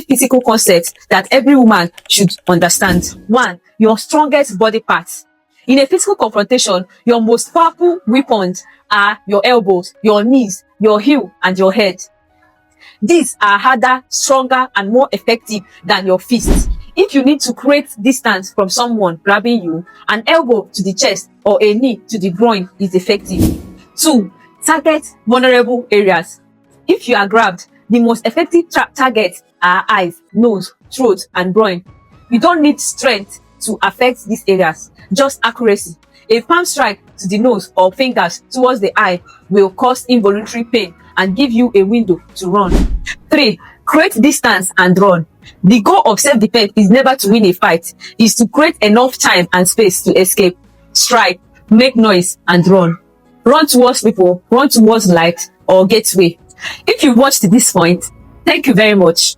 physical concepts that every woman should understand. 1. Your strongest body parts. In a physical confrontation, your most powerful weapons are your elbows, your knees, your heel, and your head. These are harder, stronger, and more effective than your fists. If you need to create distance from someone grabbing you, an elbow to the chest or a knee to the groin is effective. 2. Target vulnerable areas. If you are grabbed, the most effective targets are eyes, nose, throat, and groin. You don't need strength to affect these areas, just accuracy. A palm strike to the nose or fingers towards the eye will cause involuntary pain and give you a window to run. 3. Create distance and run. The goal of self-defense is never to win a fight, is to create enough time and space to escape, strike, make noise, and run. Run towards people, run towards light or gateway. If you watched to this point, thank you very much.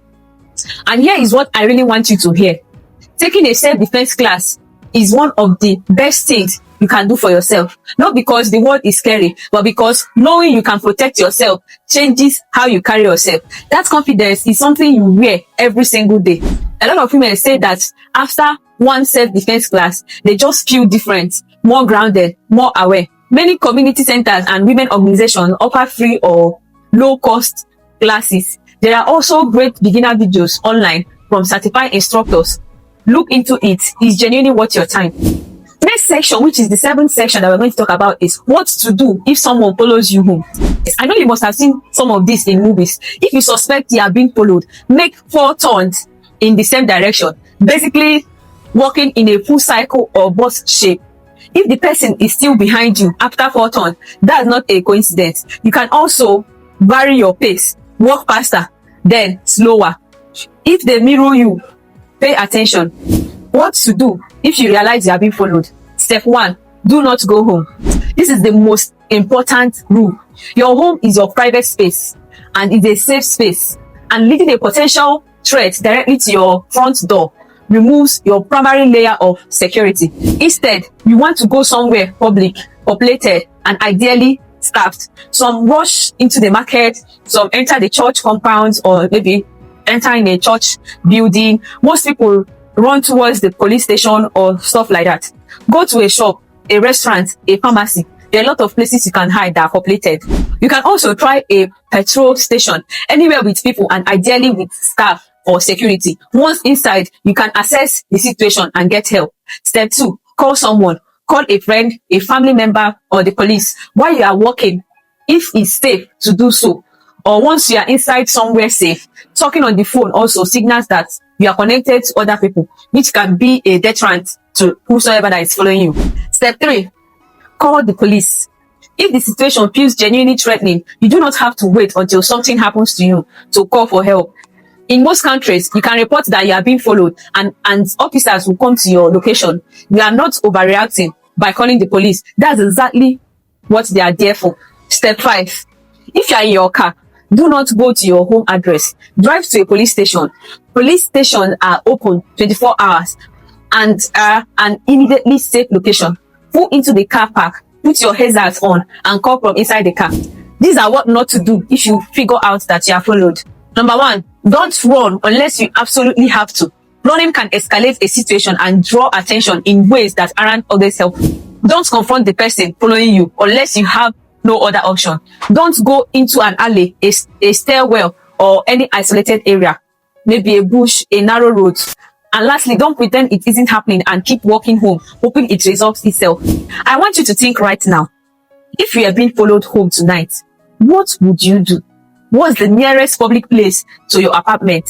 And here is what I really want you to hear. Taking a self-defense class is one of the best things you can do for yourself. Not because the world is scary, but because knowing you can protect yourself changes how you carry yourself. That confidence is something you wear every single day. A lot of women say that after one self-defense class, they just feel different, more grounded, more aware. Many community centers and women organizations offer free or low-cost classes. There are also great beginner videos online from certified instructors. Look into it. It's genuinely worth your time. Next section, which is the 7th section that we're going to talk about, is what to do if someone follows you home. I know you must have seen some of this in movies. If you suspect you are being followed, make 4 turns in the same direction, basically walking in a full cycle or bus shape. If the person is still behind you after 4 turns, that's not a coincidence. You can also vary your pace, walk faster, then slower. If they mirror you, pay attention. What to do if you realize you are being followed? Step 1, do not go home. This is the most important rule. Your home is your private space and it's a safe space, and leading a potential threat directly to your front door removes your primary layer of security. Instead, you want to go somewhere public, populated, and ideally staffed. Some rush into the market, some enter the church compounds, or maybe enter in a church building. Most people run towards the police station or stuff like that. Go to a shop, a restaurant, a pharmacy. There are a lot of places you can hide that are populated. You can also try a petrol station, anywhere with people and ideally with staff or security. Once inside, you can assess the situation and get help. Step 2, call someone. Call a friend, a family member, or the police while you are walking, if it's safe to do so. Or once you are inside somewhere safe, talking on the phone also signals that you are connected to other people, which can be a deterrent to whosoever that is following you. Step 3, call the police. If the situation feels genuinely threatening, you do not have to wait until something happens to you to call for help. In most countries, you can report that you are being followed and officers will come to your location. You are not overreacting by calling the police. That's exactly what they are there for. Step 5, if you are in your car, do not go to your home address. Drive to a police station. Police stations are open 24 hours and are an immediately safe location. Pull into the car park, put your headsets on, and call from inside the car. These are what not to do if you figure out that you are followed. Number 1, don't run unless you absolutely have to. Running can escalate a situation and draw attention in ways that aren't always helpful. Don't confront the person following you unless you have no other option. Don't go into an alley, a stairwell, or any isolated area, maybe a bush, a narrow road. And lastly, don't pretend it isn't happening and keep walking home, hoping it resolves itself. I want you to think right now. If you are being followed home tonight, what would you do? What's the nearest public place to your apartment?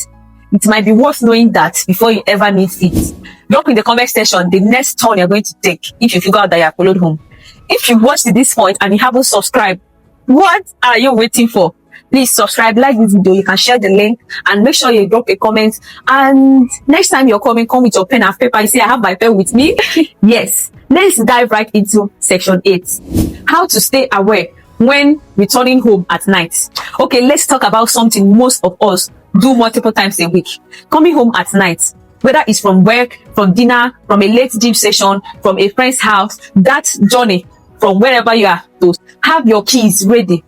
It might be worth knowing that before you ever need it. Drop in the comment section the next turn you're going to take if you figure out that you are followed home. If you watched to this point and you haven't subscribed, what are you waiting for? Please subscribe, like this video, you can share the link, and make sure you drop a comment. And next time you're coming, come with your pen and paper. You say, I have my pen with me. Yes, let's dive right into section 8. How to stay aware when returning home at night. Okay, let's talk about something most of us do multiple times a week. Coming home at night, whether it's from work, from dinner, from a late gym session, from a friend's house, that journey from wherever you are to have your keys ready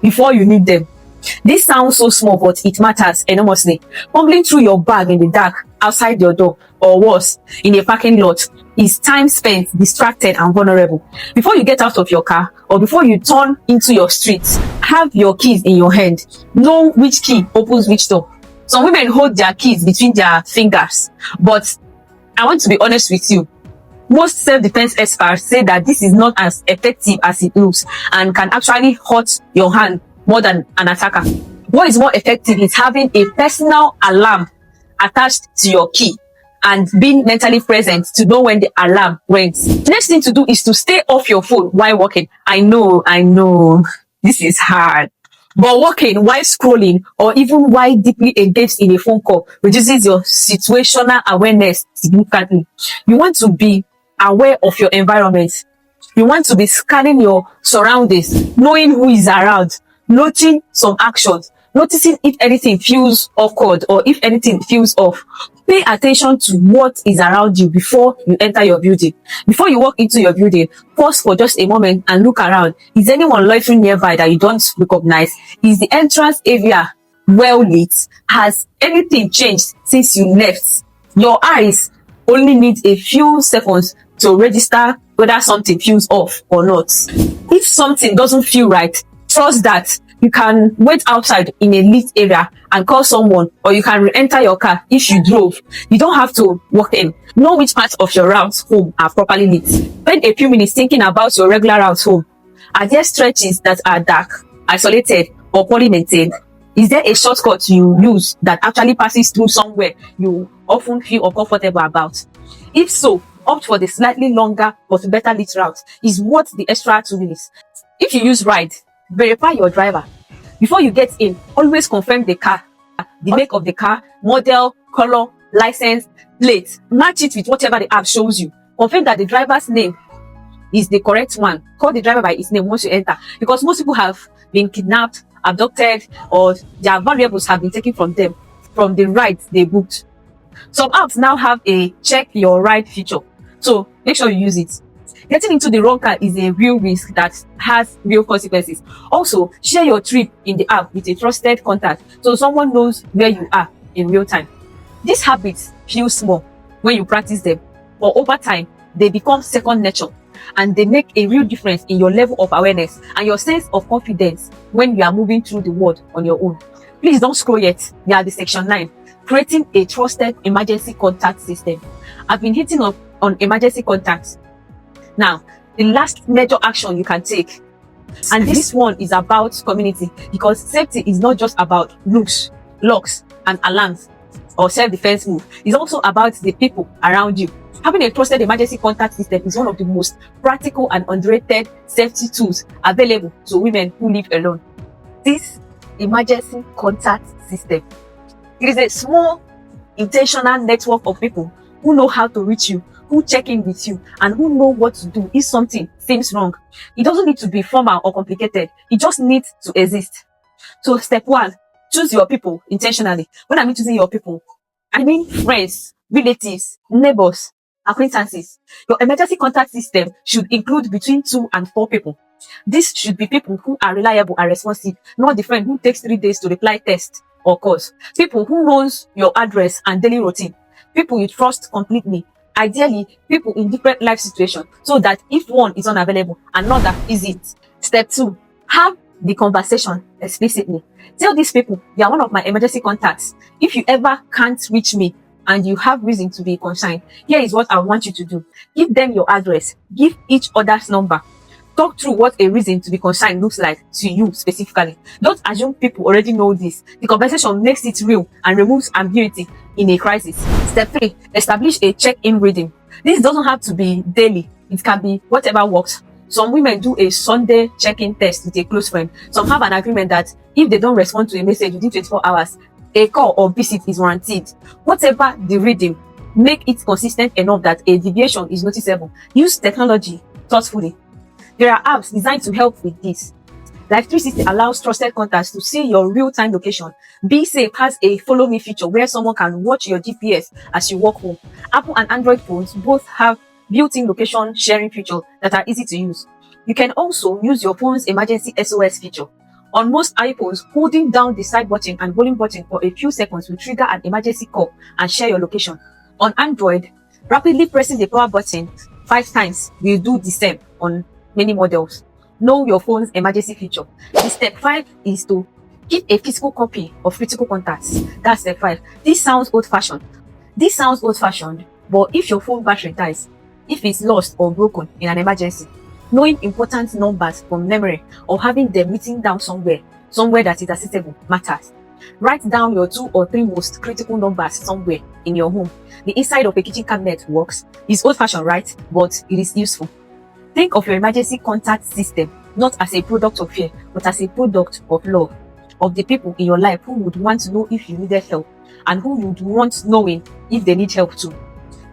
before you need them. This sounds so small, but it matters enormously. Fumbling through your bag in the dark outside your door, or worse, in a parking lot, is time spent distracted and vulnerable. Before you get out of your car or before you turn into your streets, have your keys in your hand. Know which key opens which door. Some women hold their keys between their fingers, but I want to be honest with you. Most self-defense experts say that this is not as effective as it looks and can actually hurt your hand more than an attacker. What is more effective is having a personal alarm attached to your key and being mentally present to know when the alarm rings. Next thing to do is to stay off your phone while walking. I know, this is hard. But walking while scrolling or even while deeply engaged in a phone call reduces your situational awareness significantly. You want to be aware of your environment. You want to be scanning your surroundings, knowing who is around, noting some actions, noticing if anything feels awkward or if anything feels off. Pay attention to what is around you before you enter your building. Before you walk into your building, pause for just a moment and look around. Is anyone loitering nearby that you don't recognize? Is the entrance area well lit? Has anything changed since you left? Your eyes only need a few seconds to register whether something feels off or not. If something doesn't feel right, trust that you can wait outside in a lit area and call someone, or you can re-enter your car if you drove. You don't have to walk in. Know which parts of your routes home are properly lit. Spend a few minutes thinking about your regular routes home. Are there stretches that are dark, isolated, or poorly maintained? Is there a shortcut you use that actually passes through somewhere you often feel uncomfortable about? If so, opt for the slightly longer but better lit route. Is worth the extra 2 minutes. If you use ride, verify your driver. Before you get in, always confirm the car, the make of the car, model, color, license, plate. Match it with whatever the app shows you. Confirm that the driver's name is the correct one. Call the driver by his name once you enter, because most people have been kidnapped, abducted, or their valuables have been taken from them from the ride they booked. Some apps now have a check your ride feature, so make sure you use it. Getting into the wrong car is a real risk that has real consequences. Also, share your trip in the app with a trusted contact so someone knows where you are in real time. These habits feel small when you practice them, but over time, they become second nature and they make a real difference in your level of awareness and your sense of confidence when you are moving through the world on your own. Please don't scroll yet. We are the section 9, creating a trusted emergency contact system. I've been hitting up on emergency contacts. Now, the last major action you can take, and this one is about community, because safety is not just about locks, and alarms or self-defense move. It's also about the people around you. Having a trusted emergency contact system is one of the most practical and underrated safety tools available to women who live alone. This emergency contact system, it is a small, intentional network of people who know how to reach you, who check in with you, and who know what to do if something seems wrong. It doesn't need to be formal or complicated. It just needs to exist. So step 1, choose your people intentionally. When I mean choosing your people, I mean friends, relatives, neighbors, acquaintances. Your emergency contact system should include between 2 and 4 people. This should be people who are reliable and responsive, not the friend who takes 3 days to reply text or calls. People who knows your address and daily routine. People you trust completely. Ideally, people in different life situations, so that if one is unavailable, another isn't. Step 2, have the conversation explicitly. Tell these people, they are one of my emergency contacts. If you ever can't reach me and you have reason to be concerned, here is what I want you to do. Give them your address. Give each other's number. Talk through what a reason to be concerned looks like to you specifically. Don't assume people already know this. The conversation makes it real and removes ambiguity in a crisis. Step 3, establish a check-in rhythm. This doesn't have to be daily. It can be whatever works. Some women do a Sunday check-in test with a close friend. Some have an agreement that if they don't respond to a message within 24 hours, a call or visit is warranted. Whatever the rhythm, make it consistent enough that a deviation is noticeable. Use technology thoughtfully. There are apps designed to help with this. Life 360 allows trusted contacts to see your real-time location. Be Safe has a follow me feature where someone can watch your GPS as you walk home. Apple and Android phones both have built-in location sharing features that are easy to use. You can also use your phone's Emergency SOS feature. On most iPhones, holding down the side button and volume button for a few seconds will trigger an emergency call and share your location. On Android, rapidly pressing the power button 5 times will do the same on many models. Know your phone's emergency feature. The step 5 is to keep a physical copy of critical contacts. That's step 5. This sounds old-fashioned. But if your phone battery dies, if it's lost or broken in an emergency, knowing important numbers from memory or having them written down somewhere that is accessible matters. Write down your 2 or 3 most critical numbers somewhere in your home. The inside of a kitchen cabinet works. It's old-fashioned, right? But it is useful. Think of your emergency contact system not as a product of fear, but as a product of love, of the people in your life who would want to know if you needed help and who would want knowing if they need help too.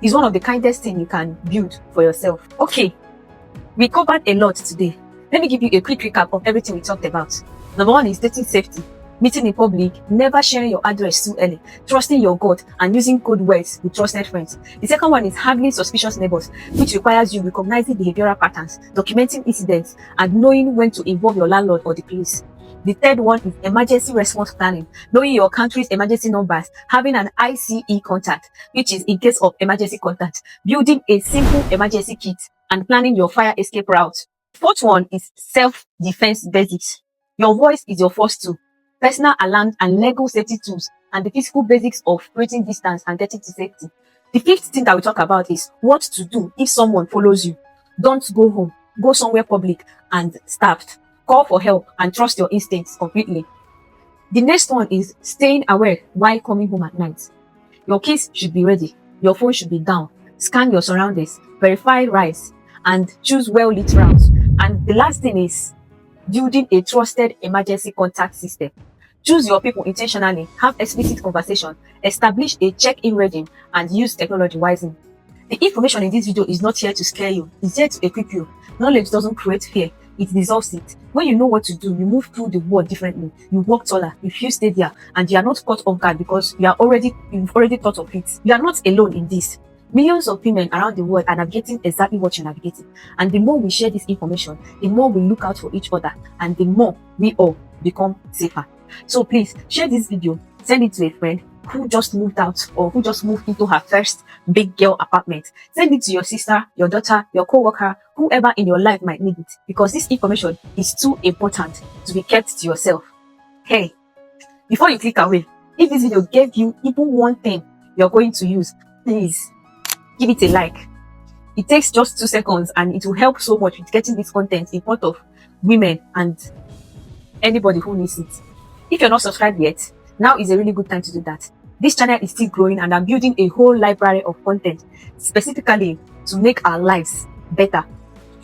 It's one of the kindest things you can build for yourself. Okay, we covered a lot today. Let me give you a quick recap of everything we talked about. Number 1 is dating safety. Meeting in public, never sharing your address too early, trusting your gut, and using code words with trusted friends. The second one is handling suspicious neighbors, which requires you recognizing behavioral patterns, documenting incidents, and knowing when to involve your landlord or the police. The third one is emergency response planning, knowing your country's emergency numbers, having an ICE contact, which is in case of emergency contact, building a simple emergency kit, and planning your fire escape route. Fourth one is self-defense basics. Your voice is your first tool. Personal alarms and legal safety tools, and the physical basics of creating distance and getting to safety. The fifth thing that we talk about is what to do if someone follows you. Don't go home. Go somewhere public and starved. Call for help and trust your instincts completely. The next one is staying aware while coming home at night. Your keys should be ready. Your phone should be down. Scan your surroundings. Verify rights and choose well-lit routes. And the last thing is building a trusted emergency contact system. Choose your people intentionally, have explicit conversation, establish a check-in regime, and use technology wisely. The information in this video is not here to scare you, it's here to equip you. Knowledge doesn't create fear, it dissolves it. When you know what to do, you move through the world differently, you walk taller, you feel steadier, and you are not caught off guard because you've already thought of it. You are not alone in this. Millions of women around the world are navigating exactly what you're navigating. And the more we share this information, the more we look out for each other, and the more we all become safer. So please share this video, send it to a friend who just moved out or who just moved into her first big girl apartment. Send it to your sister, your daughter, your co-worker, whoever in your life might need it, because this information is too important to be kept to yourself. Hey, before you click away, if this video gave you even one thing you're going to use, please give it a like. It takes just 2 seconds and it will help so much with getting this content in front of women and anybody who needs it. If you're not subscribed yet, now is a really good time to do that. This channel is still growing and I'm building a whole library of content specifically to make our lives better.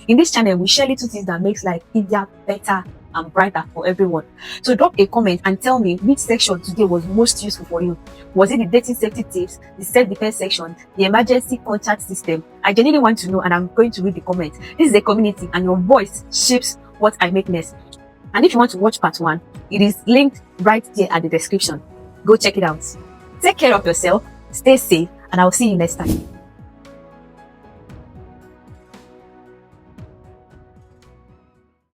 In this channel, we share little things that makes life easier, better, and brighter for everyone. So drop a comment and tell me which section today was most useful for you. Was it the dating safety tips, the self-defense section, the emergency contact system? I genuinely want to know and I'm going to read the comments. This is a community and your voice shapes what I make next. And if you want to watch part 1, it is linked right there at the description. Go check it out. Take care of yourself, stay safe, and I'll see you next time.